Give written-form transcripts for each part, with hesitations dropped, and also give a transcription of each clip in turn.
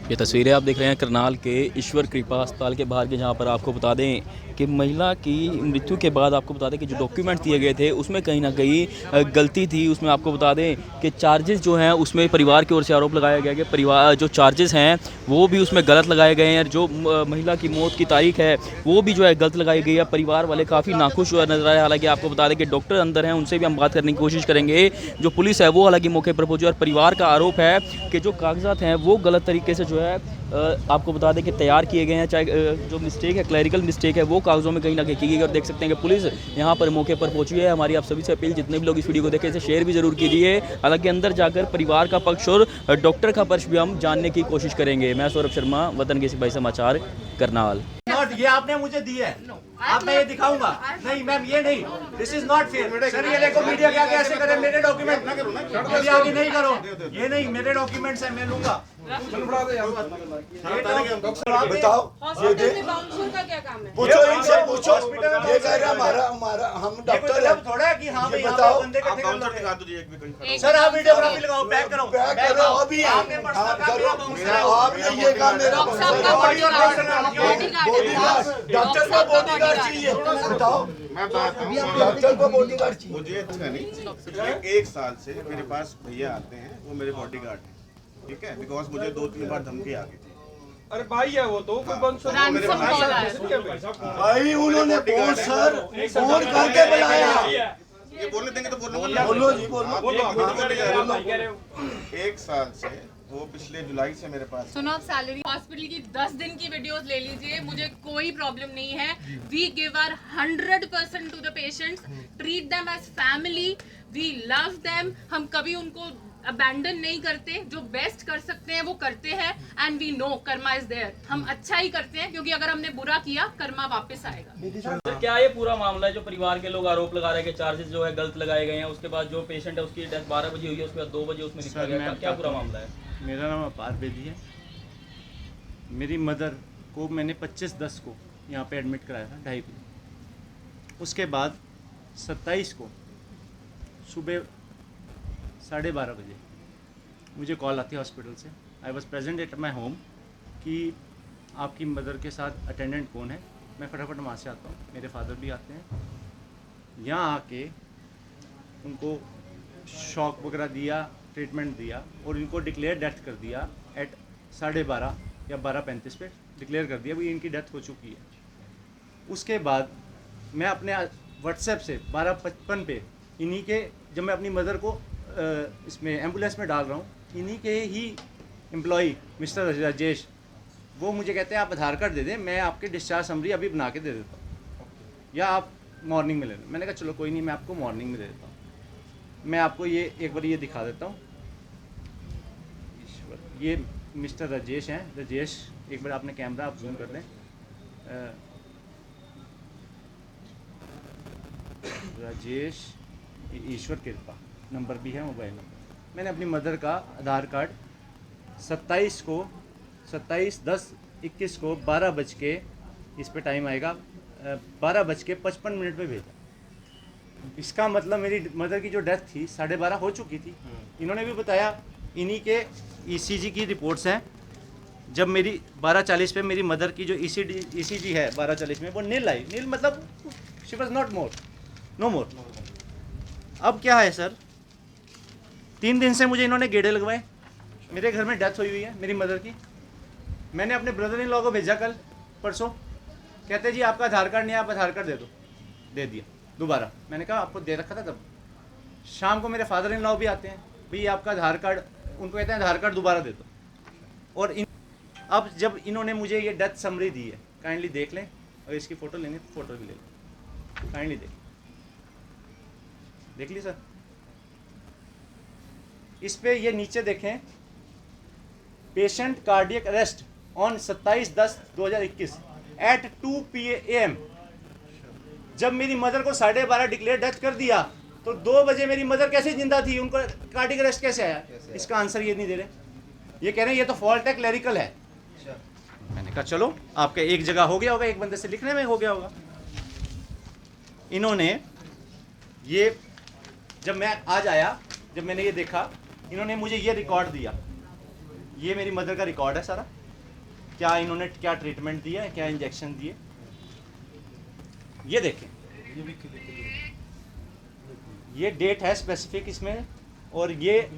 ये तस्वीरें आप देख रहे हैं करनाल के ईश्वर कृपा अस्पताल के बाहर के, जहाँ पर आपको बता दें कि महिला की मृत्यु के बाद आपको बता दें कि जो डॉक्यूमेंट दिए गए थे उसमें कहीं ना कहीं गलती थी। उसमें आपको बता दें कि चार्जेस जो हैं उसमें परिवार की ओर से आरोप लगाया गया कि परिवार जो चार्जेस हैं वो भी उसमें गलत लगाए गए हैं। जो महिला की मौत की तारीख है वो भी जो है गलत लगाई गई है। परिवार वाले काफ़ी नाखुश नजर आए। हालांकि आपको बता दें कि डॉक्टर अंदर हैं, उनसे भी हम बात करने की कोशिश करेंगे। जो पुलिस है वो हालांकि मौके पर पहुंची और परिवार का आरोप है कि जो कागजात हैं वो गलत तरीके से जो है आपको बता दें कि तैयार किए गए हैं। चाहे जो मिस्टेक है, क्लैरिकल मिस्टेक है, वो कागज़ों में कहीं ना कहीं की गई। और देख सकते हैं कि पुलिस यहाँ पर मौके पर पहुंची है। हमारी आप सभी से अपील, जितने भी लोग इस वीडियो को देखें इसे शेयर भी ज़रूर कीजिए। हालांकि अंदर जाकर परिवार का पक्ष और डॉक्टर का पक्ष भी हम जानने की कोशिश करेंगे। मैं सौरभ शर्मा, वतन के सिपाही समाचार, करनाल। ये आपने मुझे दी है, अब मैं ये दिखाऊंगा। नहीं मैम, ये नहीं, this is not fair sir. ये देखो मीडिया क्या कैसे करे, मेरे डॉक्यूमेंट अभी आगे नहीं करो। ये नहीं, मेरे डॉक्यूमेंट्स हैं, मैं लूंगा। बताओ, ये दे पूछो, इनसे पूछो। ये कह रहा हमारा हम डॉक्टर है, थोड़ा कि हाँ भाई बताओ। बंदे इकट्ठे कर लो। सर आप वीडियोग्राफी लगाओ, बैक करो, बैक करो। अभी आपने पर्सनल काम मेरा बाउंसर आपने ये काम मेरा डॉक्टर का बॉडीगार्ड चाहिए। बताओ, डॉक्टर को बॉडीगार्ड चाहिए। मुझे अच्छा नहीं, पिछले 1 साल से मेरे पास भैया आते हैं, वो मेरे बॉडीगार्ड हैं, ठीक है। बिकॉज मुझे 2-3 बार धमकी आ गई थी। अरे भाई है वो तो भाई उन्होंने फोन सर फोन करके बुलाया। ये बोलने देंगे तो बोलूंगा। बोलो जी, बोलो। बोलो। 1 साल से वो पिछले जुलाई से मेरे पास। सुनो, आप सैलरी हॉस्पिटल की 10 दिन की वीडियोस ले लीजिए, मुझे कोई प्रॉब्लम नहीं है। We give our 100% to the patients, treat them as family, we love them. हम कभी उनको अबैंडन नहीं करते। जो बेस्ट कर सकते हैं वो करते हैं, and we know karma is there. हम अच्छा ही करते हैं, क्योंकि अगर हमने बुरा किया कर्मा वापस आएगा। सर, क्या ये पूरा मामला है जो परिवार के लोग आरोप लगा रहे हैं कि चार्जेस जो है गलत लगाए गए हैं? उसके बाद जो पेशेंट है उसकी डेथ 12 बजे हुई है, उसके बाद 2 बजे उसमें लिखा गया, क्या पूरा मामला है? मेरा नाम अपार बेदी है। मेरी मदर को मैंने 25/10 को यहाँ पे एडमिट कराया था, 2:30 बजे। उसके बाद 27 को सुबह 12:30 बजे मुझे कॉल आती है हॉस्पिटल से। I was present at my home कि आपकी मदर के साथ अटेंडेंट कौन है। मैं फटाफट वहाँ से आता हूँ, मेरे फादर भी आते हैं। यहाँ आके उनको शॉक वगैरह दिया, ट्रीटमेंट दिया और इनको डिक्लेयर डेथ कर दिया एट 12:30 या 12:35 पे डिक्लेयर कर दिया भी इनकी डेथ हो चुकी है। उसके बाद मैं अपने व्हाट्सएप से 12:55 पे इन्हीं के, जब मैं अपनी मदर को इसमें एम्बुलेंस में डाल रहा हूँ, इन्हीं के ही एम्प्लॉई मिस्टर राजेश, वो मुझे कहते हैं आप आधार कार्ड दे दें, मैं आपके डिस्चार्ज समरी अभी बना के दे देता हूँ, या आप मॉर्निंग में ले लें। मैंने कहा चलो कोई नहीं, मैं आपको मॉर्निंग में दे देता हूँ। मैं आपको ये एक बार ये दिखा देता हूँ। ये मिस्टर राजेश हैं। राजेश, एक बार आपने कैमरा आप जूम कर लें। राजेश ईश्वर कृपा नंबर भी है, मोबाइल नंबर। मैंने अपनी मदर का आधार कार्ड 27 को 27/10/21 को 12 बज के, इस पे टाइम आएगा 12:55 पे भेजा। इसका मतलब मेरी मदर की जो डेथ थी 12:30 हो चुकी थी। इन्होंने भी बताया, इन्हीं के ईसीजी की रिपोर्ट्स हैं। जब मेरी 12:40 पे मेरी मदर की जो ईसीजी है 12:40 में, वो नील आई। नील मतलब she was not more, no more. अब क्या है सर, 3 दिन से मुझे इन्होंने गेड़े लगवाए। मेरे घर में डेथ हुई है मेरी मदर की। मैंने अपने ब्रदर इन लॉ को भेजा कल परसों, कहते जी आपका आधार कार्ड नहीं है, आप आधार कार्ड दे दो। दे दिया दोबारा। मैंने कहा आपको दे रखा था तब। शाम को मेरे फादर इन लॉ भी आते हैं, भैया आपका आधार कार्ड, उनको कहते हैं आधार कार्ड दोबारा दे दो। और अब जब इन्होंने मुझे ये डेथ समरी दी है, काइंडली देख लें, और इसकी फ़ोटो लेंगे तो फ़ोटो भी ले लें, काइंडली देख ली सर। इस पे ये नीचे देखें, patient cardiac arrest on 27/10/2021 at 2 PM। जब मेरी मदर को 12:30 डिक्लेयर डेथ कर दिया, तो 2 बजे मेरी मदर कैसे जिंदा थी, उनको कार्डियक अरेस्ट कैसे आया? इसका आंसर ये नहीं दे रहे। ये कह रहे हैं ये तो फॉल्ट है, क्लैरिकल है। मैंने कहा चलो आपका एक जगह हो गया होगा, एक बंदे से लिखने में हो गया होगा। इन्होंने ये, जब मैं आज आया, जब मैंने ये देखा, इन्होंने मुझे ये रिकॉर्ड दिया ये मेरी मदर का रिकॉर्ड है सारा, क्या इन्होंने क्या ट्रीटमेंट दिया है, क्या इंजेक्शन दिए, ये देखें, ये डेट है स्पेसिफिक इसमें, और ये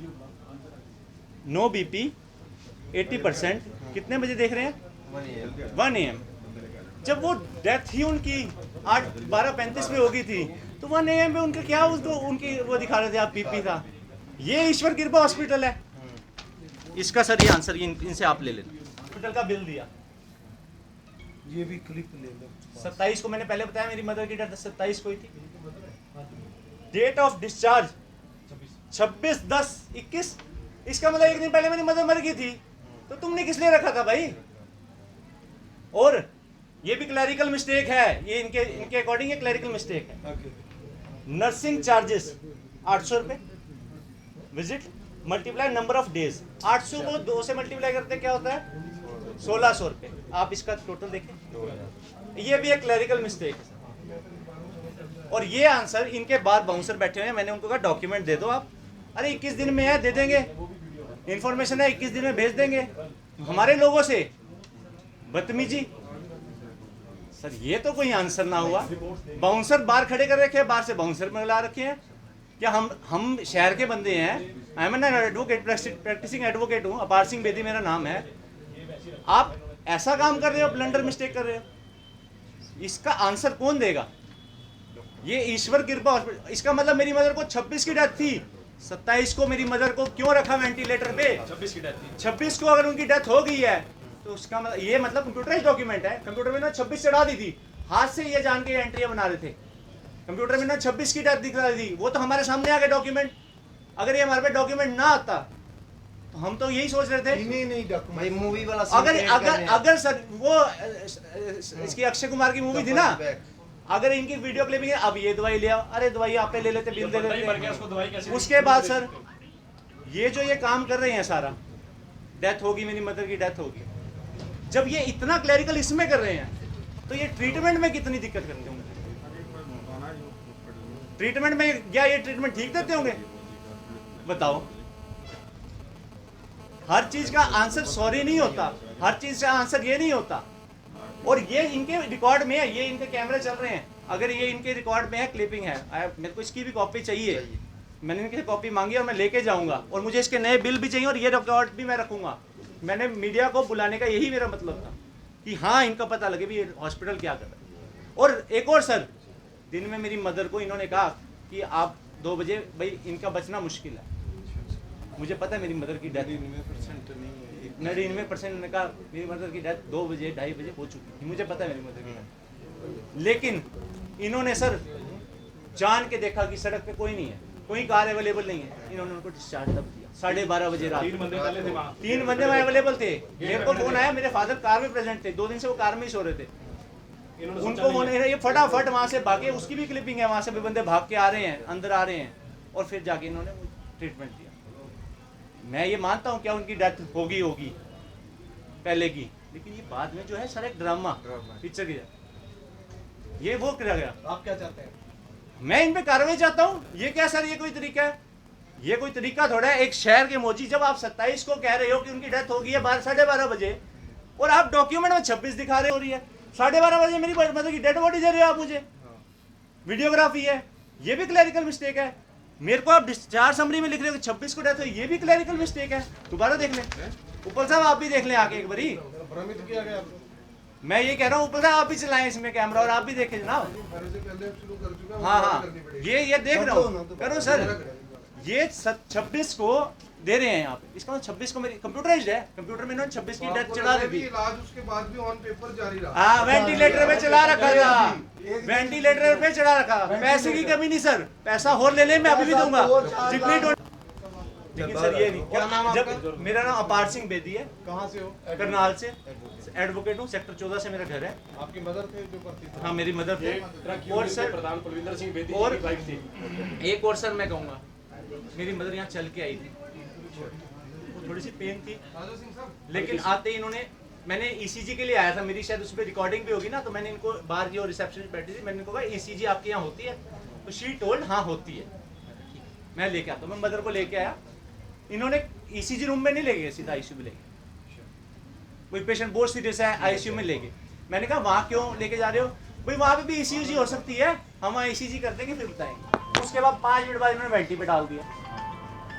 नो बीपी 80%, कितने बजे देख रहे हैं 1 AM। जब वो डेथ ही उनकी 12:35 पे हो गई थी, तो 1 AM पे उनका क्या उसको उनकी वो दिखा रहे थे आप बीपी था। ये ईश्वर कृपा हॉस्पिटल है, इसका सर ये आंसर ये इनसे आप ले लेना। हॉस्पिटल का बिल दिया, ये भी क्लिप ले लो। 27 को मैंने पहले बताया मेरी मदर की डेथ 27 को ही थी। डेट ऑफ डिस्चार्ज 26/10/21, इसका मतलब एक दिन पहले मेरी मदर मर गई थी, तो तुमने किस लिए रखा था भाई। और ये भी क्लैरिकल मिस्टेक है, ये इनके अकॉर्डिंग ये क्लैरिकल मिस्टेक है। नर्सिंग चार्जेस 800 रुपये visit multiply number of days, 800 को 2 से मल्टीप्लाई करते क्या होता है 1600 रुपये। आप इसका टोटल देखें, ये भी एक क्लैरिकल मिस्टेक है। और ये आंसर इनके बाद बाउंसर बैठे हुए हैं, मैंने उनको कहा डॉक्यूमेंट दे दो आप, अरे 21 दिन में है दे देंगे, इंफॉर्मेशन है 21 दिन में भेज देंगे। हमारे लोगों से बदतमीजी, सर ये तो कोई आंसर ना हुआ। बाउंसर बाहर खड़े कर रखे हैं, बाहर से बाउंसर मंगला रखे हैं। क्या हम शहर के बंदे हैं, I am an advocate, practising advocate हूँ, अपार सिंह बेदी मेरा नाम है। आप ऐसा काम कर रहे हो, ब्लंडर मिस्टेक कर रहे हो, इसका आंसर कौन देगा। ये ईश्वर कृपा हॉस्पिटल, इसका मतलब मेरी मदर को 26 की डेथ थी, 27 को मेरी मदर को क्यों रखा वेंटिलेटर पे, 26 की डेथ थी, 26 को अगर उनकी डेथ हो गई है तो उसका मतलब ये मतलब कंप्यूटराइज डॉक्यूमेंट है, कंप्यूटर में ना 26 चढ़ा दी थी, हाथ से ये जान के एंट्रियां बना रहे थे, कंप्यूटर में ना 26 की डेथ दिखा रही थी, वो तो हमारे सामने आ गए डॉक्यूमेंट। अगर ये हमारे पे डॉक्यूमेंट ना आता तो हम तो यही सोच रहे थे नहीं भाई मूवी वाला अगर सर वो इसकी अक्षय कुमार की मूवी थी ना, अगर इनकी वीडियो क्लिपिंग है, अब ये दवाई ले आओ, अरे दवाई आप पे ले लेते, बिल दे देते। उसके बाद सर ये जो ये काम कर रहे हैं सारा, डेथ होगी मेरी मदर की डेथ होगी, जब ये इतना क्लैरिकल इसमें कर रहे हैं तो ये ट्रीटमेंट में कितनी दिक्कत करते होंगे। ट्रीटमेंट में क्या ये ट्रीटमेंट ठीक देते होंगे बताओ। हर चीज का आंसर सॉरी नहीं होता, हर चीज का आंसर ये नहीं होता। और ये इनके रिकॉर्ड में है, ये इनके कैमरे चल रहे हैं, अगर ये इनके रिकॉर्ड में है, क्लिपिंग है, मेरे को इसकी भी कॉपी चाहिए, मैंने इनकी कॉपी मांगी और मैं लेके जाऊंगा, और मुझे इसके नए बिल भी चाहिए और ये रिकॉर्ड भी मैं रखूंगा। मैंने मीडिया को बुलाने का यही मेरा मतलब था कि हाँ इनका पता लगे भी ये हॉस्पिटल क्या कर रहा है। और एक और सर, दिन में मेरी मदर को इन्होंने कहा कि आप 2 बजे, भाई इनका बचना मुश्किल है, मुझे पता है मेरी मदर की डेथ 99% ने कहा मेरी मदर की डेथ 2 बजे 2:30 बजे हो चुकी थी, मुझे पता है मेरी मदर की डेथ। लेकिन इन्होंने सर जान के देखा कि सड़क पे कोई नहीं है, कोई कार अवेलेबल नहीं है, इन्होंने उनको डिस्चार्ज तब दिया 12:30 बजे रात। 3 बंदे वहाँ अवेलेबल थे, मेरे को फोन आया, मेरे फादर कार में प्रेजेंट थे, 2 दिन से वो कार में ही सो रहे थे, उनको फोन ये फटाफट वहाँ से भागे, उसकी भी क्लिपिंग है, वहाँ से भी बंदे भाग के आ रहे हैं, अंदर आ रहे हैं, और फिर जाके इन्होंने ट्रीटमेंट दिया। मैं ये मानता हूँ क्या उनकी डेथ होगी पहले की, लेकिन ये बाद में जो है सारा एक ड्रामा पिक्चर की, ये वो किया गया। आप क्या चाहते हैं? मैं इन पे कार्रवाई चाहता हूँ। ये क्या सर, ये कोई तरीका है? ये कोई तरीका थोड़ा है। एक शहर के मोची, जब आप 27 को कह रहे हो कि उनकी डेथ होगी है 12:30 बजे, और आप डॉक्यूमेंट में 26 दिखा रहे हो रही है, 12:30 बजे मेरी मतलब की डेड बॉडी दे रहे हो आप मुझे, वीडियोग्राफी है, ये भी क्लैरिकल मिस्टेक है। मेरे को आप डिस्चार्ज समरी में लिख रहे हो कि 26 को डेथ हुई, ये भी क्लैरिकल मिस्टेक है। दोबारा देख लें ऊपर साहब, आप भी देख लें आके एक बारी। भ्रमित किया गया, मैं ये कह रहा हूँ ऊपर साहब आप भी चलाएं इसमें कैमरा और आप भी देखें जनाब। हाँ, ये देख रहा हूँ, करो सर। ये 26 को दे रहे हैं आप, इसका 26 को मेरी कंप्यूटराइज्ड है, कंप्यूटर में इन्होंने 26 की डेथ चला दी थी। इलाज उसके बाद भी ऑन पेपर जारी रहा। हाँ, वेंटिलेटर पे चला रखा था, वेंटिलेटर पे चढ़ा रखा। पैसे की कमी नहीं सर, पैसा और ले ले, मैं अभी भी दूंगा जितनी। लेकिन सर ये नहीं, क्या नाम आपका? मेरा नाम अपार सिंह बेदी है। कहाँ से हो? करनाल से, एडवोकेट हूँ, सेक्टर 14 से मेरा घर है। आपकी मदर थे जो करती थी? हाँ, मेरी मदर थे। और सर प्रधान कुलविंदर सिंह बेदी और की वाइफ थी। एक और सर मैं कहूँगा, मेरी मदर यहाँ चल के आई थी, वो थोड़ी सी पेन थी, लेकिन आते ही इन्होंने, मैंने ECG के लिए आया था, मेरी शायद उस पर रिकॉर्डिंग भी होगी ना, तो मैंने इनको बाहर जो रिसेप्शन बैठी थी, मैंने इनको कहा ECG आपके यहाँ होती है, तो शी टोल्ड हाँ होती है। मैं लेके आता हूँ, मैं मदर को लेके आया, इन्होंने ECG रूम में नहीं ले गए, सीधा ICU में ले गए। कोई पेशेंट बहुत सीरियस है आईसीयू में लेके। मैंने कहा वहाँ क्यों लेके जा रहे हो? भाई वहाँ पे भी ईसीजी हो सकती है, हम वहाँ ईसीजी कर देंगे फिर बताएंगे। उसके बाद 5 मिनट बाद इन्होंने वेंटी पे डाल दिया।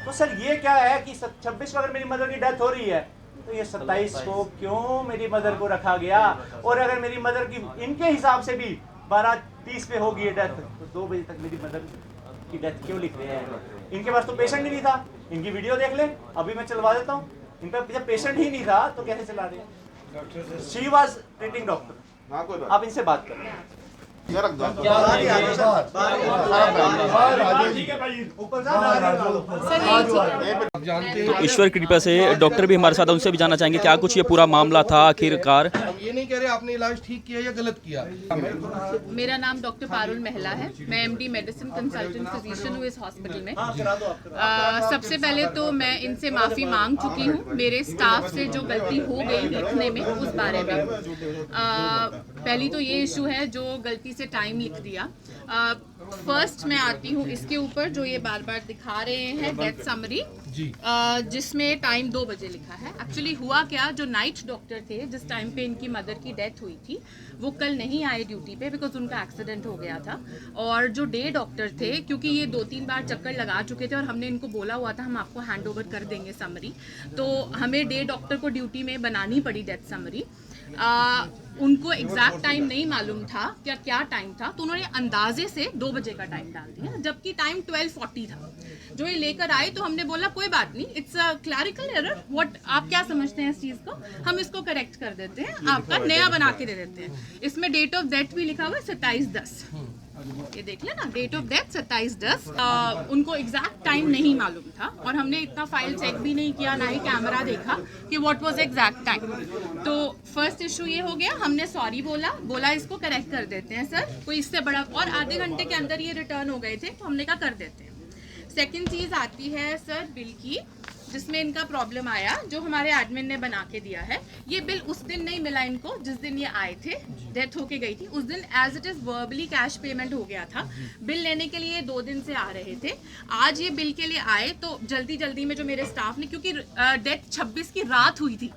तो सर ये क्या है कि 26 को अगर मेरी मदर की डेथ हो रही है तो ये 27 को क्यों मेरी मदर को रखा गया? और अगर मेरी मदर की इनके हिसाब से भी 12:30 पे होगी ये डेथ, तो 2 बजे तक मेरी मदर की डेथ क्यों लिख रहे हैं? इनके पास तो पेशेंट ही नहीं था। इनकी वीडियो देख ले, अभी मैं चलवा देता हूँ। इनका जब पेशेंट ही नहीं था तो कैसे चला रहे हैं? She was treating doctor. हाँ कोई बात आप इनसे बात करें। ये रख दो। ऊपर तो ईश्वर कृपा से डॉक्टर भी हमारे साथ हैं, उनसे भी जानना चाहेंगे क्या कुछ ये पूरा मामला था आखिरकार। हम ये नहीं कह रहे आपने इलाज ठीक किया या गलत किया। मेरा नाम डॉक्टर पारुल महला है। मैं एमडी मेडिसिन कंसल्टेंट फिजिशियन हूँ इस हॉस्पिटल में। सबसे पहले तो मैं इनसे माफ़ी मांग चुकी हूँ मेरे स्टाफ से जो गलती हो गई लिखने में, उस बारे में। पहली तो ये इशू है जो गलती से टाइम लिख दिया। फर्स्ट मैं आती हूँ इसके ऊपर जो ये बार बार दिखा रहे हैं डेथ समरी, जिसमें टाइम 2 बजे लिखा है। एक्चुअली हुआ क्या, जो नाइट डॉक्टर थे जिस टाइम पे इनकी मदर की डेथ हुई थी वो कल नहीं आए ड्यूटी पे बिकॉज उनका एक्सीडेंट हो गया था। और जो डे डॉक्टर थे, क्योंकि ये 2-3 बार चक्कर लगा चुके थे और हमने इनको बोला हुआ था हम आपको हैंड ओवर कर देंगे समरी, तो हमें डे डॉक्टर को ड्यूटी में बनानी पड़ी डेथ समरी। उनको एग्जैक्ट टाइम नहीं मालूम था क्या टाइम था, तो उन्होंने अंदाजे से 2 बजे का टाइम डाल दिया, जबकि टाइम 12:40 था। जो ये लेकर आए तो हमने बोला कोई बात नहीं, it's a clerical error, what आप क्या समझते हैं इस चीज़ को, हम इसको करेक्ट कर देते हैं, आपका नया बना के दे देते हैं। इसमें डेट ऑफ डेथ भी लिखा हुआ है 27/10, ये देख लेना, डेट ऑफ डेथ 27/10। उनको एग्जैक्ट टाइम नहीं मालूम था और हमने इतना फाइल चेक भी नहीं किया, ना ही कैमरा देखा कि व्हाट वाज एग्जैक्ट टाइम। तो फर्स्ट इशू ये हो गया, हमने सॉरी बोला इसको करेक्ट कर देते हैं सर, कोई इससे बड़ा, और आधे घंटे के अंदर ये रिटर्न हो गए थे तो हमने कहा कर देते हैं। सेकेंड चीज़ आती है सर बिल की, जिसमें इनका प्रॉब्लम आया, जो हमारे एडमिन ने बना के दिया है। ये बिल उस दिन नहीं मिला इनको जिस दिन ये आए थे, डेथ होके गई थी उस दिन, as it is verbally cash payment हो गया था। बिल लेने के लिए 2 दिन से आ रहे थे, आज ये बिल के लिए आए तो जल्दी में जो मेरे स्टाफ ने, क्योंकि डेथ 26 की रात हुई थी,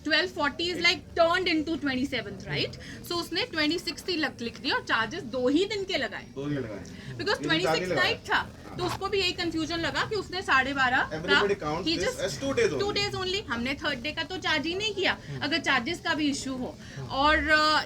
12:40 is like turned into 27th right, so उसने 26 लिख दिया और चार्जेस 2 ही दिन के लगाए बिकॉज 26 नाइट था। तो उसको भी यही कंफ्यूजन लगा कि उसने 12:30 का, ही जस्ट 2 डेज ओनली, हमने 3rd डे का तो चार्ज ही नहीं किया अगर चार्जेस का भी इशू हो। और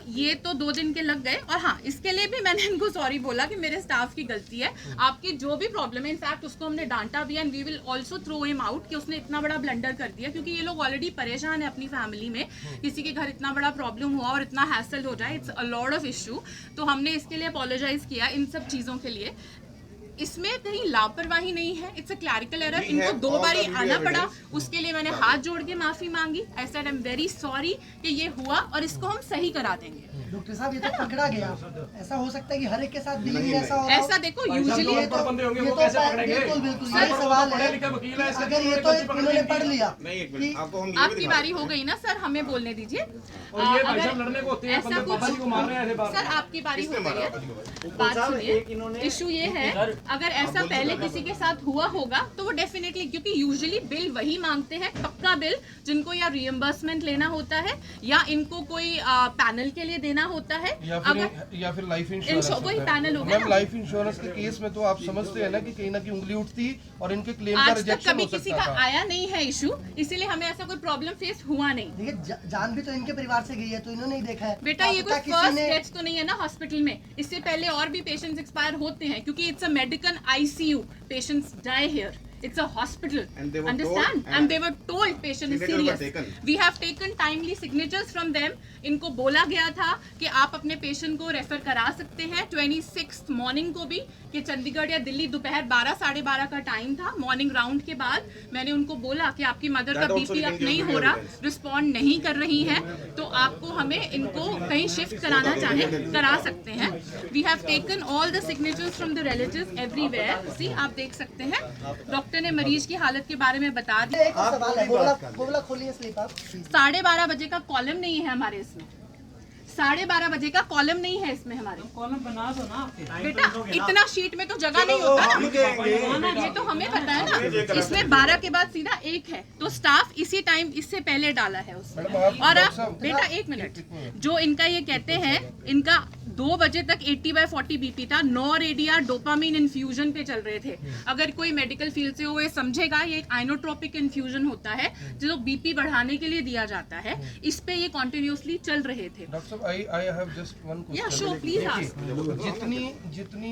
ये तो 2 दिन के लग गए। और हाँ, इसके लिए भी मैंने इनको सॉरी बोला कि मेरे स्टाफ की गलती है, आपकी जो भी प्रॉब्लम है, इनफैक्ट उसको हमने डांटा भी and we will also throw him out कि उसने इतना बड़ा ब्लंडर कर दिया, क्योंकि ये लोग ऑलरेडी परेशान है अपनी फैमिली में, किसी के घर इतना बड़ा प्रॉब्लम हुआ और इतना हैसल हो जाए, it's a lot of issue. तो हमने इसके लिए अपोलोजाइज किया इन सब चीज़ों के लिए। इसमें कहीं लापरवाही नहीं है, इट्स अ क्लैरिकल एरर। इनको 2 बारी आना पड़ा, उसके लिए मैंने हाथ जोड़ के माफी मांगी। I said I am very sorry कि ये हुआ और इसको हम सही करा देंगे। डॉक्टर साहब ये तो पकड़ा गया, ऐसा हो सकता है कि हर एक के साथ बिलिंग में ऐसा हो रहा हो? ऐसा देखो यूजुअली ये तो बिल्कुल ये सवाल है, अगर ये तो इन्होंने पढ़ लिया। आपकी बारी हो गई ना सर, हमें बोलने दीजिए। ऐसा कुछ सर आपकी बारी हो गई है, बात सुनिए। इशू ये है, अगर ऐसा पहले किसी के साथ हुआ होगा तो वो डेफिनेटली, क्योंकि यूजुअली बिल वही मांगते हैं, पक्का बिल, जिनको या रिएम्बर्समेंट लेना होता है या इनको कोई पैनल के लिए देना होता है, या फिर लाइफ इंश्योरेंस। वही पैनल हो गया मैम, लाइफ इंश्योरेंस के केस में तो आप समझते हैं ना कि कहीं ना कहीं उंगली उठती और इनके क्लेम का आज तक रिजेक्शन कभी हो किसी सकता का था। आया नहीं है इशू, इसीलिए हमें ऐसा कोई प्रॉब्लम फेस हुआ नहीं। देखिए जान भी तो इनके परिवार से गई है, तो इन्होंने ही देखा है। बेटा ये कोई फर्स्ट डेथ तो नहीं है ना हॉस्पिटल में, इससे पहले और भी पेशेंट्स एक्सपायर होते हैं, क्योंकि it's a medical ICU, patients die here, it's a hospital, And they were understand, told, and they were told patient is signatures were serious. taken. We have taken timely signatures from them. इनको बोला गया था कि आप अपने patient को refer करा सकते हैं 26th मॉर्निंग को भी, कि चंडीगढ़ या दिल्ली, दोपहर 12 साढ़े 12 का टाइम था मॉर्निंग राउंड के बाद। मैंने उनको बोला कि आपकी मदर का That also BP we up can नहीं give हो you रहा, evidence. रिस्पॉन्ड नहीं कर रही है, तो आपको हमें इनको कहीं शिफ्ट कराना चाहे करा सकते हैं। We have taken all the signatures from the relatives everywhere. See आप देख सकते हैं, डॉक्टर ने मरीज की हालत के बारे में बता दिया। एक और सवाल है, बोला खोलिए स्लिप आप। 12:30 बजे का कॉलम नहीं है हमारे इसमें, 12:30 बजे का कॉलम नहीं है इसमें हमारे। कॉलम बना दो ना बेटा इतना शीट में तो जगह नहीं होता ना, ये तो हमें पता है ना। इसमें 12 के बाद सीधा 1 है, तो स्टाफ इसी टाइम इससे पहले डाला है उसमें। और अब बेटा 1 मिनट, जो इनका ये कहते हैं, इनका 2 बजे तक 80/40 बीपी था, नॉरएडिया डोपामिन इन्फ्यूजन पे चल रहे थे। अगर कोई मेडिकल फील्ड से हो ये समझेगा, ये एक आइनोट्रोपिक इन्फ्यूजन होता है जो बीपी बढ़ाने के लिए दिया जाता है। इस पे ये कंटिन्यूअसली चल रहे थे। डॉक्टर साहब, I have just one question. Yeah, sure, please ask. जितनी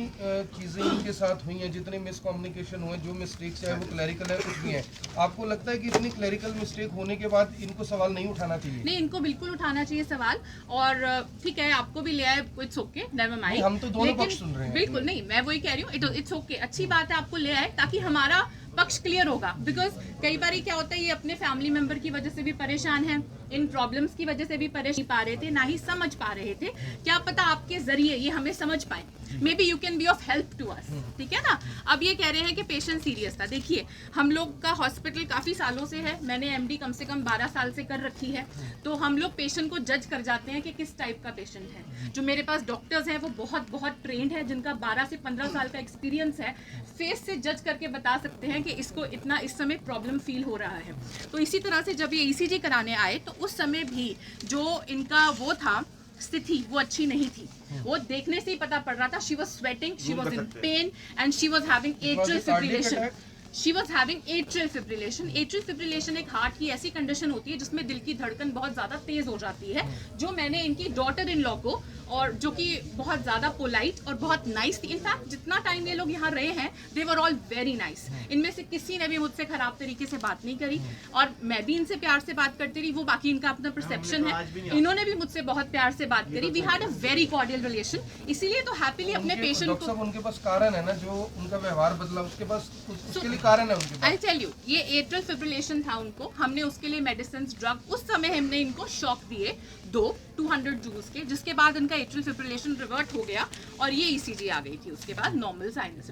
चीजें इनके साथ हुई हैं, जितने मिसकम्युनिकेशन हुए, जो मिस्टेक्स है वो क्लैरिकल है, कुछ भी है, आपको लगता है कि इतनी क्लैरिकल मिस्टेक होने के बाद इनको सवाल नहीं उठाना चाहिए? नहीं, इनको बिल्कुल उठाना चाहिए सवाल। और ठीक है, आपको भी ले आए, इट्स ओके, नेवर माइंड। हम तो दोनों पक्ष सुन रहे हैं। बिल्कुल नहीं, मैं वही कह रही हूँ, इट्स ओके, अच्छी बात है, आपको ले आए ताकि हमारा पक्ष क्लियर होगा। बिकॉज कई बार क्या होता है, ये अपने फैमिली मेंबर की वजह से भी परेशान है, इन प्रॉब्लम्स की वजह से भी परेशान पा रहे थे, ना ही समझ पा रहे थे। क्या पता आपके जरिए ये हमें समझ पाए, maybe you can be of help to us, ठीक है ना। अब ये कह रहे हैं कि पेशेंट सीरियस था। देखिए, हम लोग का हॉस्पिटल काफ़ी सालों से है, मैंने एमडी कम से कम 12 साल से कर रखी है, तो हम लोग पेशेंट को जज कर जाते हैं कि किस टाइप का पेशेंट है। जो मेरे पास डॉक्टर्स हैं वो बहुत ट्रेंड है, जिनका 12 से 15 साल का एक्सपीरियंस है, फेस से जज करके बता सकते हैं कि इसको इतना इस समय प्रॉब्लम फील हो रहा है। तो इसी तरह से जब ये ईसीजी कराने आए तो उस समय भी जो इनका वो था स्थिति, वो अच्छी नहीं थी। वो देखने से ही पता पड़ रहा था, she was sweating, she was in pen and she was having atrial fibrillation. She was having atrial fibrillation. Atrial fibrillation एक हार्ट की ऐसी कंडीशन होती है जिसमें दिल की धड़कन बहुत ज़्यादा तेज़ हो जाती है। जो मैंने इनकी डॉटर इन लॉ को, और जो कि बहुत ज़्यादा पोलाइट और बहुत नाइस थी, इनफैक्ट जितना टाइम ये लोग यहाँ रहे हैं दे वर ऑल वेरी नाइस। इनमें से किसी ने भी मुझसे ख़राब तरीके से बात नहीं करी और मैं भी इनसे प्यार से बात करती रही। वो बाकी इनका अपना परसेप्शन है, इन्होंने भी मुझसे बहुत प्यार से बात करी। We had a very cordial relation, इसीलिए तो हैप्पीली अपने पेशेंट को। उनके पास कारण है ना, जो उनका व्यवहार बदला, उसके पास उसके लिए कारण है उनके पास। आई टेल यू, ये एट्रियल फिब्रिलेशन था उनको, हमने उसके लिए मेडिसिन, ड्रग, उस समय हमने इनको शॉक दिए 200 जूल्स के, जिसके बाद इनका एट्रियल फिब्रिलेशन रिवर्ट हो गया और ये ईसीजी आ गई थी उसके बाद नॉर्मल साइनस।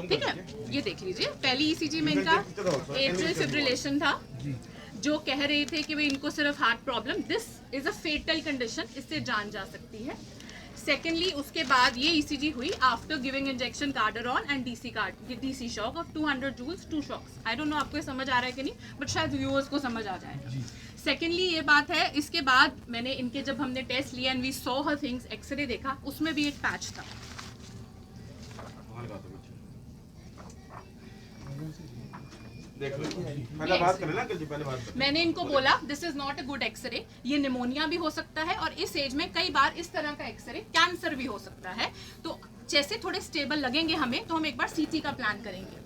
ठीक है, ये देख लीजिए, पहली ईसीजी में इनका एट्रियल फिब्रिलेशन था, जो कह रहे थे कि भाई इनको सिर्फ heart problem, this is a fatal condition, इससे जान जा सकती है। सेकेंडली उसके बाद ये ईसीजी हुई after giving injection Cordarone and DC shock of 200 joules, 2 shocks. I don't know आपको समझ आ रहा है कि नहीं, बट शायद व्यूअर्स को समझ आ जाएगा। सेकेंडली ये बात है, इसके बाद मैंने इनके जब हमने टेस्ट लिया and we saw her things, x-ray देखा, उसमें भी एक पैच था। पहले बात करें ना, पहले बात करें। मैंने इनको बोला this is not a good x-ray, ये निमोनिया भी हो सकता है और इस एज में कई बार इस तरह का एक्सरे कैंसर भी हो सकता है। तो जैसे थोड़े स्टेबल लगेंगे हमें तो हम एक बार सीटी का प्लान करेंगे।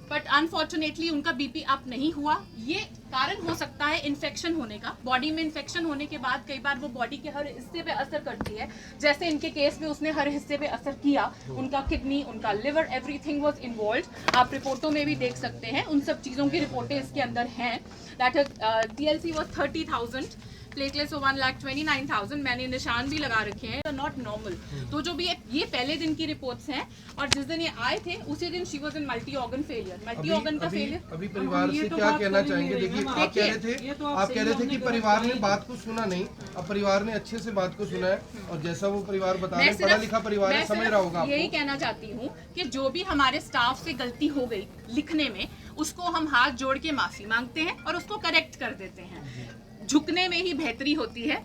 बट अनफॉर्चुनेटली उनका बीपी अप नहीं हुआ। ये कारण हो सकता है इन्फेक्शन होने का। बॉडी में इन्फेक्शन होने के बाद कई बार वो बॉडी के हर हिस्से पे असर करती है, जैसे इनके केस में उसने हर हिस्से पे असर किया। उनका किडनी, उनका लिवर, एवरीथिंग वाज इन्वॉल्व्ड। आप रिपोर्टों में भी देख सकते हैं, उन सब चीज़ों की रिपोर्टें इसके अंदर हैं। That is TLC was 30,000, platelets 1,29,000। मैंने निशान भी लगा रखे हैं, नॉट नॉर्मल। तो जो भी ये पहले दिन की रिपोर्ट्स हैं, और जिस दिन ये आए थे उसी दिन she was in multi organ failure. Multi organ का फेलियर। अभी परिवार से क्या कहना चाहेंगे? देखिए, आप कह रहे थे कि परिवार ने बात को सुना नहीं, अब परिवार ने अच्छे से बात को सुना है और जैसा वो परिवार बता रहे हैं, पढ़ा लिखा परिवार है, समझ रहा होगा। यही कहना चाहती हूँ कि जो भी हमारे स्टाफ से गलती हो गई लिखने में, उसको हम हाथ जोड़ के माफी मांगते हैं और उसको करेक्ट कर देते हैं। झुकने में ही बेहतरी होती है,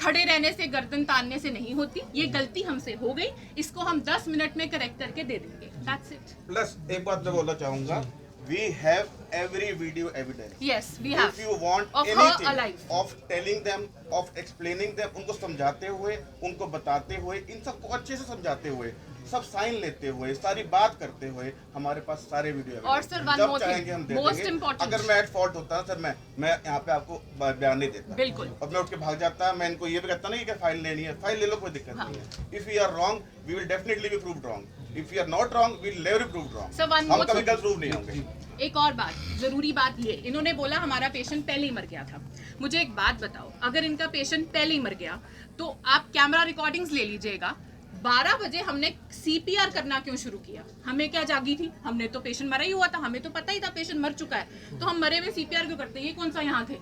खड़े रहने से, गर्दन तानने से नहीं होती। ये गलती हमसे हो गई, इसको हम 10 मिनट में करेक्ट करके दे देंगे। That's it. प्लस एक बात मैं बोलना चाहूंगा, we have every video evidence. Yes, we have. If you want of her anything, alive. of telling them, of explaining them, उनको समझाते हुए, उनको बताते हुए, इन सबको अच्छे से समझाते हुए, सब साइन लेते हुए, सारी बात करते हुए, हमारे पास सारे वीडियो और सर जब चाहेंगे हम दे देंगे। अगर मैं एट फॉल्ट होता सर, मैं यहाँ पे आपको बयान नहीं देता, बिल्कुल, और मैं उठ के भाग जाता। मैं इनको ये भी कहता नहीं कि फाइल लेनी है, फाइल ले लो, कोई दिक्कत नहीं है। If you are wrong we will definitely be proved wrong, if you are not wrong we will never be proved wrong. हम कभी गलत प्रूव नहीं होंगे। एक और बात, जरूरी बात ये, इन्होंने बोला हमारा पेशेंट पहले ही मर गया था। मुझे एक बात बताओ, अगर इनका पेशेंट पहले ही मर गया तो आप कैमरा रिकॉर्डिंग्स ले लीजिएगा। 12 बजे हमने CPR करना क्यों शुरू किया? हमें क्या जागी थी? हमने तो पेशेंट मरा ही हुआ था, हमें तो पता ही था पेशेंट मर चुका है, तो हम मरे हुए CPR क्यों करते हैं? ये कौन सा यहाँ थे?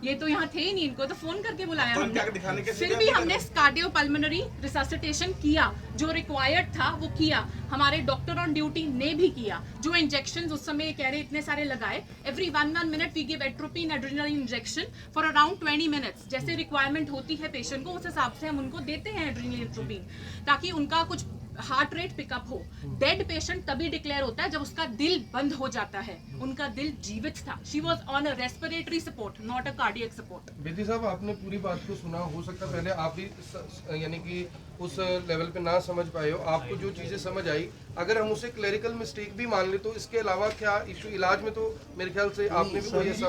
ये तो यहाँ थे ही नहीं, इनको तो फोन करके बुलाया तो हमने। क्या दिखाने के फिर भी हमने कार्डियोपल्मोनरी रिससिटेशन किया, जो रिक्वायर्ड था वो किया, हमारे डॉक्टर ऑन ड्यूटी ने भी किया। जो इंजेक्शंस उस समय कह रहे इतने सारे लगाए, every 1 minute we give atropine adrenaline injection for around 20 minutes, जैसे रिक्वायरमेंट होती है पेशेंट को उस हिसाब से हम उनको देते हैं एड्रेनालिन एट्रोपिन, ताकि उनका कुछ हार्ट रेट पिकअप हो। डेड पेशेंट तभी डिक्लेयर होता है जब उसका दिल बंद हो जाता है, उनका दिल जीवित था। She was on a respiratory support, not a cardiac support. Bedi साहब, आपने पूरी बात को सुना, हो सकता है पहले आप भी यानी कि उस लेवल पे ना समझ पाए हो, आपको जो चीज़ें समझ आई, अगर हम उसे क्लरिकल मिस्टेक भी मान ले तो इसके अलावा क्या इशू इलाज में, तो मेरे ख्याल से आपने भी कोई ऐसा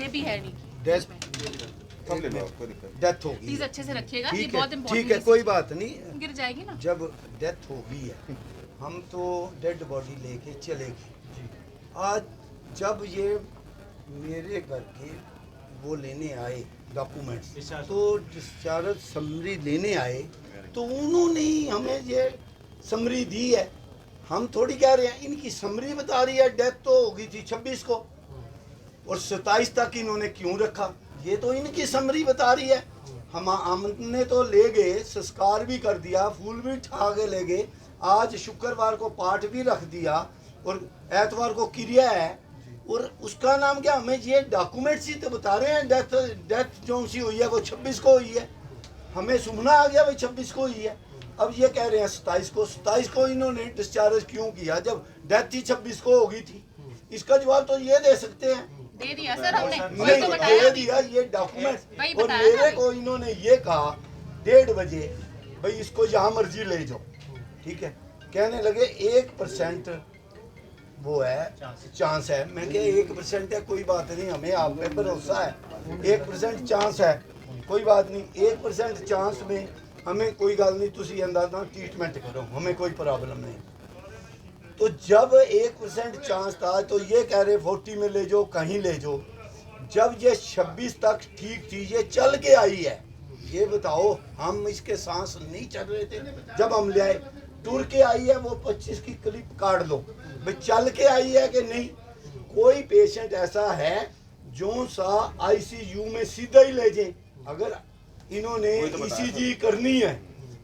ये भी है नहीं, डेथ होगी, प्लीज अच्छे से रखिएगा, ये बहुत ठीक इंपॉर्टेंट है, कोई बात नहीं। गिर जाएगी ना। जब डेथ हो गई है, हम तो डेड बॉडी लेके चले गए। आज जब ये मेरे घर के वो लेने आए डॉक्यूमेंट्स, तो डिस्चार्ज समरी लेने आए, तो उन्होंने ही हमें ये समरी दी है। हम थोड़ी कह रहे हैं, इनकी समरी बता रही है डेथ तो हो गई थी 26 को और 27 तक इन्होंने क्यों रखा, ये तो इनकी समरी बता रही है। हमने तो ले गए, संस्कार भी कर दिया, फूल भी उठा के ले गए, आज शुक्रवार को पाठ भी रख दिया और एतवार को क्रिया है, और उसका नाम क्या, हमें ये डॉक्यूमेंट्स ही तो बता रहे हैं डेथ जो सी हुई है वो 26 को हुई है। हमें सुनना आ गया भाई 26 को हुई है, अब ये कह रहे हैं 27 को इन्होंने डिस्चार्ज क्यों किया जब डेथ ही 26 को हो गई थी। इसका जवाब तो ये दे सकते हैं, दे दिया सर हमने, नहीं वही तो बताया दे अभी। दिया ये डॉक्यूमेंट, वही और बताया ना मेरे अभी। को इन्होंने ये कहा 1:30 बजे भाई इसको जहाँ मर्जी ले जाओ, ठीक है। कहने लगे 1% वो है चांस है। मैं क्या 1% है, कोई बात नहीं, हमें आप पे भरोसा है, 1% चांस है, कोई बात नहीं, 1% चांस में हमें कोई गल नहीं, तुसी अंदाजा ट्रीटमेंट करो, हमें कोई प्रॉब्लम नहीं। तो जब 1% चांस था तो ये कह रहे 40 में ले जाओ, कहीं ले जाओ। जब ये 26 तक ठीक थी, ये चल के आई है, ये बताओ, हम इसके सांस नहीं चल रहे थे जब हम ले आए, टूर के आई है, वो 25 की क्लिप काट लो भाई, चल के आई है कि नहीं। कोई पेशेंट ऐसा है जो सा ICU में सीधा ही ले जाए, अगर इन्होंने ECG करनी है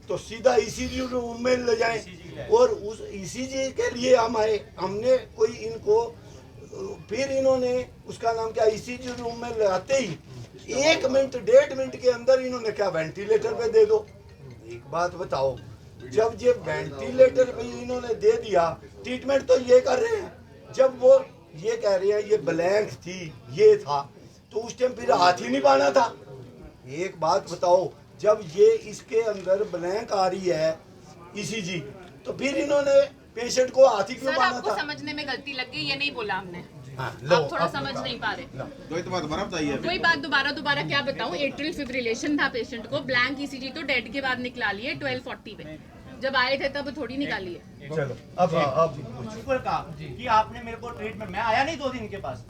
तो सीधा ECG रूम में ले जाएं, और उस ECG के लिए हम आए, हमने कोई इनको, फिर इन्होंने उसका नाम क्या ECG रूम में लाते ही 1 मिनट 1.5 मिनट के अंदर इन्होंने क्या वेंटिलेटर पे दे दो। एक बात बताओ, जब ये वेंटिलेटर पे इन्होंने दे दिया, ट्रीटमेंट तो ये कर रहे हैं, जब वो ये कह रहे हैं ये ब्लैंक थी, ये था, तो उस टाइम फिर हाथ ही नहीं पाना था। एक बात बताओ, जब ये इसके अंदर ब्लैंक आ रही है ECG, तो फिर इन्होंने पेशेंट को हाथ ही क्यों सर पाना आपको था। समझने में गलती लग गई, ये नहीं बोला हमने, हाँ, लो, आप थोड़ा अब समझ बताओ। नहीं पा रहे। कोई तो बात दोबारा बताइए। कोई बात दोबारा क्या बताऊं, एट्रियल फिब्रिलेशन था पेशेंट को, ब्लैंक ECG तो डेड के बाद निकाली है 12:40 पे, जब आए थे तब थोड़ी निकाली है। चलो अब ऊपर कहा कि आपने मेरे को ट्रीटमेंट, मैं आया नहीं 2 दिन के पास,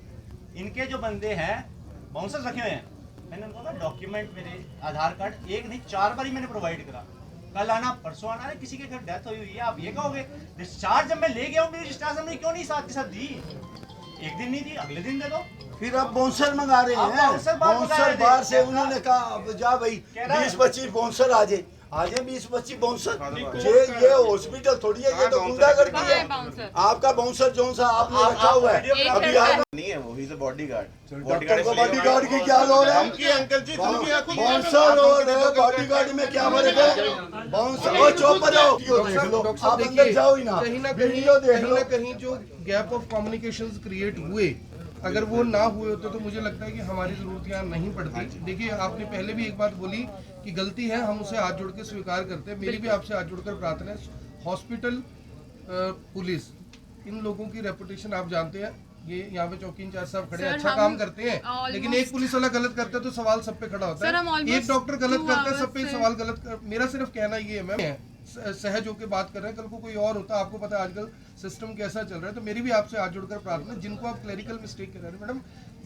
इनके जो बंदे हैं बाउंसर्स रखे हुए हैं, मैंने उनको कहा डॉक्यूमेंट मेरे आधार कार्ड 1 नहीं 4 बार ही मैंने प्रोवाइड करा, कल आना परसों आना, अरे किसी के घर डेथ हुई है आप ये कहोगे। डिस्चार्ज जब मैं ले गया हूँ, मेरी डिस्चार्ज हमने क्यों नहीं साथ के साथ दी, एक दिन नहीं दी, अगले दिन दे दो। फिर अब बाउंसर मंगा रहे आप हैं, बाउंसर बाहर मंगा बाउंसर रहे थे। बाहर से उन्होंने कहा अब जा भाई कह रहा है। 20-25 बाउंसर आ जाए 20-25 बाउंसर। ये हॉस्पिटल थोड़ी है, ये तो गुंडागर्दी कहाँ है। है बाउंसर? आपका बाउंसर जो सा आपने रखा हुआ है, एक अभी लड़का आप नहीं है वो, he is a bodyguard. Doctor को बॉडीगार्ड की क्या लोड़ है। धमकी अंकल जी, धमकी आपको बाउंसर और बॉडीगार्ड में क्या फर्क है। बाउंसर और चौपर हो, देख लो डॉक्टर साहब आप अंदर देखिए, जाओ ही ना, कहीं ना वीडियो देख कहीं लो। ना कहीं जो गैप ऑफ कम्युनिकेशंस क्रिएट हुए, अगर वो ना हुए होते तो मुझे लगता है कि हमारी जरूरत यहाँ नहीं पड़ती। देखिए, आपने पहले भी एक बात बोली कि गलती है, हम उसे हाथ जोड़ के स्वीकार करते हैं। मेरी भी आपसे हाथ जोड़कर प्रार्थना है, हॉस्पिटल, पुलिस, इन लोगों की रेपुटेशन आप जानते हैं, ये यहाँ पे चौकी इंचार्ज साहब खड़े हैं, सर, अच्छा हम काम करते हैं, लेकिन एक almost- पुलिस वाला गलत करता है तो सवाल सब पे खड़ा होता सर, हम है। almost एक डॉक्टर गलत 2 करता है, सब पे hours से- सवाल गलत कर। मेरा सिर्फ कहना ये है, मैम सहज होकर बात कर रहे हैं, कल को कोई और होता, आपको पता है आजकल सिस्टम कैसा चल रहा है। तो मेरी भी आपसे हाथ जोड़कर प्रार्थना, जिनको आप क्लरिकल मिस्टेक कर रहे हैं, मैडम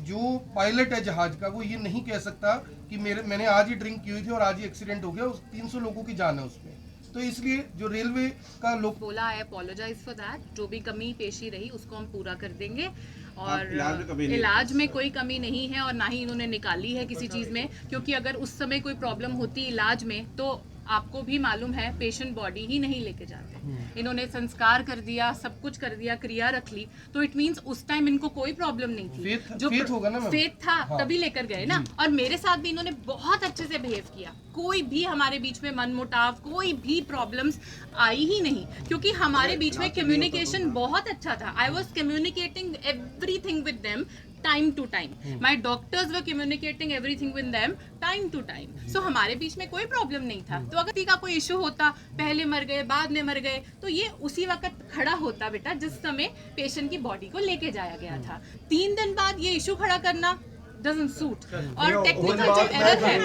जो पायलट है जहाज का, वो ये नहीं कह सकता कि मैंने आज ही ड्रिंक की हुई थी और आज ही एक्सीडेंट हो गया, 300 लोगों की जान है उसमें। तो इसलिए जो रेलवे का लोग बोला, आई अपोलोजाइज फॉर दैट, जो भी कमी पेशी रही उसको हम पूरा कर देंगे। और इलाज में कमी नहीं इलाज में कोई कमी नहीं है और ना ही इन्होंने निकाली है किसी चीज़ में, क्योंकि अगर उस समय कोई प्रॉब्लम होती इलाज में तो आपको भी मालूम है पेशेंट बॉडी ही नहीं लेके जाते। इन्होंने संस्कार कर दिया, सब कुछ कर दिया, क्रिया रख ली, तो इट मींस उस टाइम इनको कोई प्रॉब्लम नहीं थी। फेथ होगा ना मैम। फेथ था तभी लेकर गए ना। और मेरे साथ भी इन्होंने बहुत अच्छे से बिहेव किया, कोई भी हमारे बीच में मनमुटाव, कोई भी प्रॉब्लम्स आई ही नहीं, क्योंकि हमारे बीच में कम्युनिकेशन बहुत अच्छा था। I was communicating everything with them time to time. My doctors were communicating everything with them time to time. So हमारे बीच में कोई प्रॉब्लम नहीं था। तो अगर किसी का कोई इशू होता, पहले मर गए बाद में मर गए, तो ये उसी वक्त खड़ा होता बेटा जिस समय पेशेंट की बॉडी को लेके जाया गया था। 3 दिन बाद ये इशू खड़ा करना doesn't suit। और टेक्निकल जो एरर है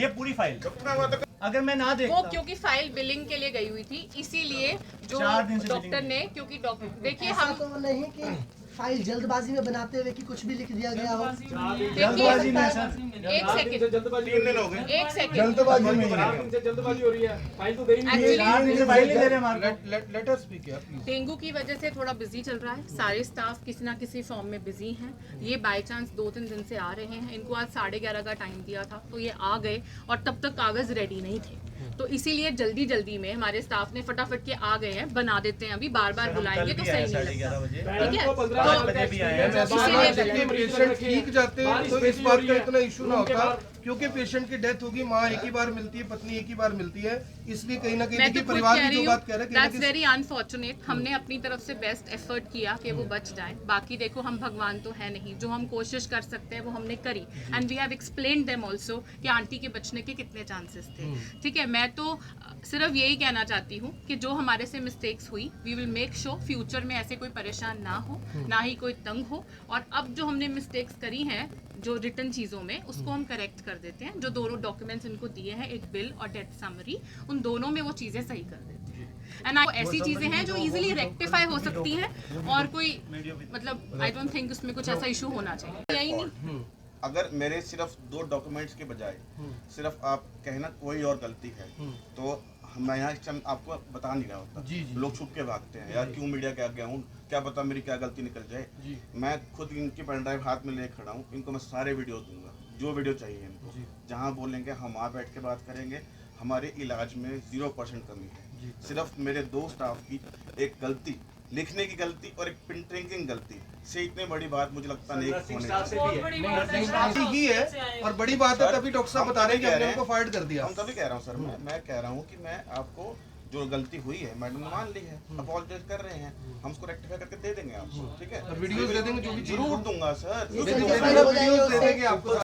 ये पूरी फाइल अगर मैं ना देख वो, क्योंकि फाइल बिलिंग के लिए गई हुई थी, इसीलिए जो 4 दिन से डॉक्टर ने, क्योंकि डॉक्टर देखिए ऐसा हम तो नहीं कि फाइल जल्दबाजी में बनाते हुए कि कुछ भी लिख दिया गया हो। जल्दबाजी में सर, एक सेकंड, जल्दबाजी 3 दिन हो गए। एक सेकंड, जल्दबाजी में जल्दबाजी हो रही है, फाइल तो दे ही नहीं। 4 दिन से फाइल नहीं दे रहे हमारे को। लेट अस स्पीक यार प्लीज। डेंगू की वजह से थोड़ा बिजी चल रहा है, सारे स्टाफ किसी ना किसी फॉर्म में बिजी हैं। ये बाय चांस 2-3 दिन से आ रहे हैं, इनको आज 11:30 का टाइम दिया था तो ये आ गए और तब तक कागज रेडी नहीं थे, तो इसीलिए जल्दी में हमारे स्टाफ ने फटाफट के आ गए हैं। बना देते हैं, अभी बार बुलाएंगे तो सही नहीं लगता, ठीक है। 5 बजे भी आए हैं। पेशेंट ठीक जाते तो इस बात का इतना इशू ना होता, क्योंकि पेशेंट की डेथ होगी, माँ एक ही बार मिलती है, पत्नी एक ही बार मिलती है, इसलिए कहीं ना मैं कहीं तो खुद परिवार कह की रही जो हूँ, बात कह रहे दैट्स हैं वेरी अनफॉर्चुनेट। हमने अपनी तरफ से बेस्ट एफर्ट किया कि वो बच जाए। बाकी देखो हम भगवान तो है नहीं, जो हम कोशिश कर सकते हैं वो हमने करी। And we have explained them also कि आंटी के बचने के कितने चांसेस थे, ठीक है। मैं तो सिर्फ यही कहना चाहती हूँ कि जो हमारे से मिस्टेक्स हुई, we will make sure future में ऐसे कोई परेशान ना हो, ना ही कोई तंग हो। और अब जो हमने मिस्टेक्स करी हैं जो रिटर्न चीज़ों में, उसको हम करेक्ट कर देते हैं। जो दोनों डॉक्यूमेंट्स इनको दिए हैं, एक बिल और डेथ समरी, उन दोनों में वो चीज़ें सही कर देते हैं। एंड ऐसी चीज़ें हैं जो इजीली रेक्टिफाई हो सकती हैं और कोई मतलब आई डोंट थिंक उसमें कुछ ऐसा इशू होना चाहिए। यही नहीं, अगर मेरे सिर्फ 2 डॉक्यूमेंट्स के बजाय सिर्फ आप कहना कोई और गलती है, तो मैं यहाँ आपको बता नहीं रहा होता। लोग छुप के भागते हैं यार, क्यों मीडिया के आगे आऊँ, क्या पता मेरी क्या गलती निकल जाए। मैं खुद इनकी पेन ड्राइव हाथ में लेकर खड़ा हूँ, इनको मैं सारे वीडियो दूंगा, जो वीडियो चाहिए इनको, जहाँ बोलेंगे हम वहाँ बैठ के बात करेंगे। हमारे इलाज में 0% कमी है। सिर्फ मेरे 2 स्टाफ की एक गलती, लिखने की गलती और एक प्रिंटिंग की गलती से इतनी बड़ी बात मुझे लगता नहीं होने ही है। और बड़ी बात है, तभी डॉक्टर साहब बता रहे हैं कि हमने उनको फाइट कर दिया। हम तभी कह रहा हूँ सर, मैं कह रहा हूँ कि मैं आपको जो गलती हुई है मैडम ने मान ली है, अपॉलोजाइज कर रहे हैं, हम उसको रेक्टिफाई करके दे देंगे आपको, ठीक है। वीडियोस दे देंगे, जो भी जरूर दूंगा सर, वीडियोस दे देंगे आपको।